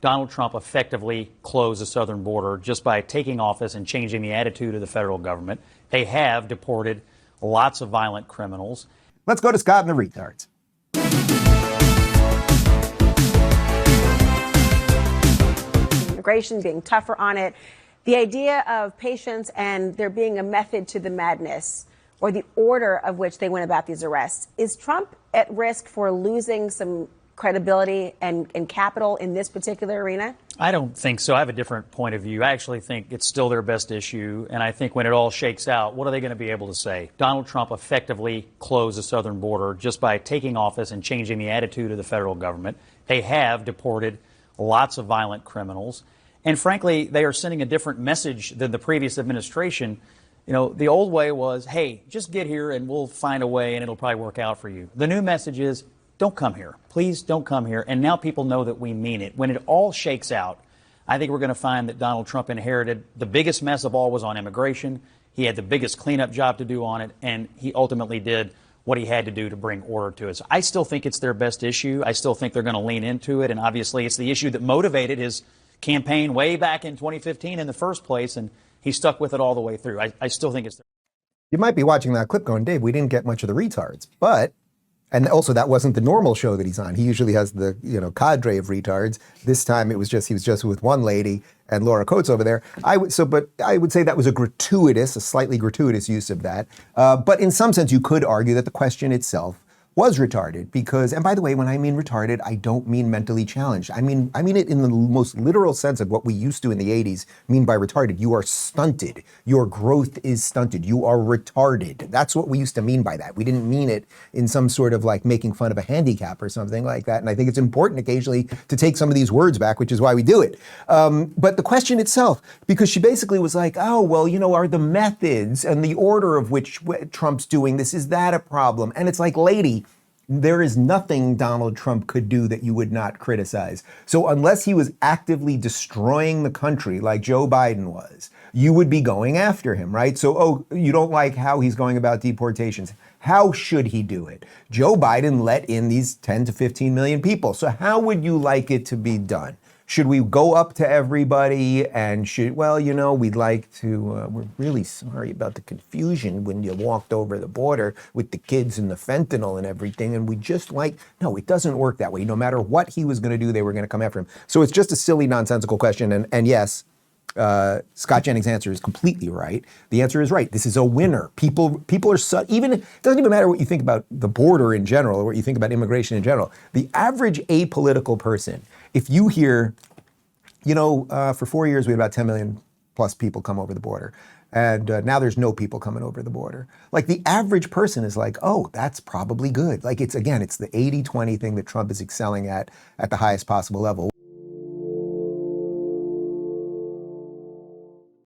Donald Trump effectively closed the southern border just by taking office and changing the attitude of the federal government. They have deported lots of violent criminals. Let's go to Scott and the retards. Immigration, being tougher on it. The idea of patience and there being a method to the madness, or the order of which they went about these arrests. Is Trump at risk for losing some credibility and capital in this particular arena? I don't think so. I have a different point of view. I actually think it's still their best issue. And I think when it all shakes out, what are they going to be able to say? Donald Trump effectively closed the southern border just by taking office and changing the attitude of the federal government. They have deported lots of violent criminals. And frankly, they are sending a different message than the previous administration. You know, the old way was, hey, just get here and we'll find a way and it'll probably work out for you. The new message is, don't come here. Please don't come here. And now people know that we mean it. When it all shakes out, I think we're going to find that Donald Trump inherited the biggest mess of all was on immigration. He had the biggest cleanup job to do on it, and he ultimately did what he had to do to bring order to it. So I still think it's their best issue. I still think they're going to lean into it, and obviously it's the issue that motivated his campaign way back in 2015 in the first place, and he stuck with it all the way through. I still think it's their. You might be watching that clip going, Dave, we didn't get much of the retards, but... And also, that wasn't the normal show that he's on. He usually has the, cadre of retards. This time, he was just with one lady and Laura Coates over there. But I would say that was a slightly gratuitous use of that. But in some sense, you could argue that the question itself was retarded because, and by the way, when I mean retarded, I don't mean mentally challenged. I mean it in the most literal sense of what we used to in the 80s mean by retarded. You are stunted. Your growth is stunted. You are retarded. That's what we used to mean by that. We didn't mean it in some sort of like making fun of a handicap or something like that. And I think it's important occasionally to take some of these words back, which is why we do it. But the question itself, because she basically was like, oh, well, are the methods and the order of which Trump's doing this, is that a problem? And it's like, lady, there is nothing Donald Trump could do that you would not criticize. So unless he was actively destroying the country like Joe Biden was, you would be going after him, right? So, you don't like how he's going about deportations. How should he do it? Joe Biden let in these 10 to 15 million people. So how would you like it to be done? Should we go up to everybody and we'd like to, we're really sorry about the confusion when you walked over the border with the kids and the fentanyl and everything. And no, it doesn't work that way. No matter what he was going to do, they were going to come after him. So it's just a silly, nonsensical question. And yes, Scott Jennings' answer is completely right. The answer is right. This is a winner. People are it doesn't even matter what you think about the border in general or what you think about immigration in general. The average apolitical person, if you hear, for 4 years we had about 10 million plus people come over the border. And now there's no people coming over the border. Like the average person is like, oh, that's probably good. Like it's the 80-20 thing that Trump is excelling at the highest possible level.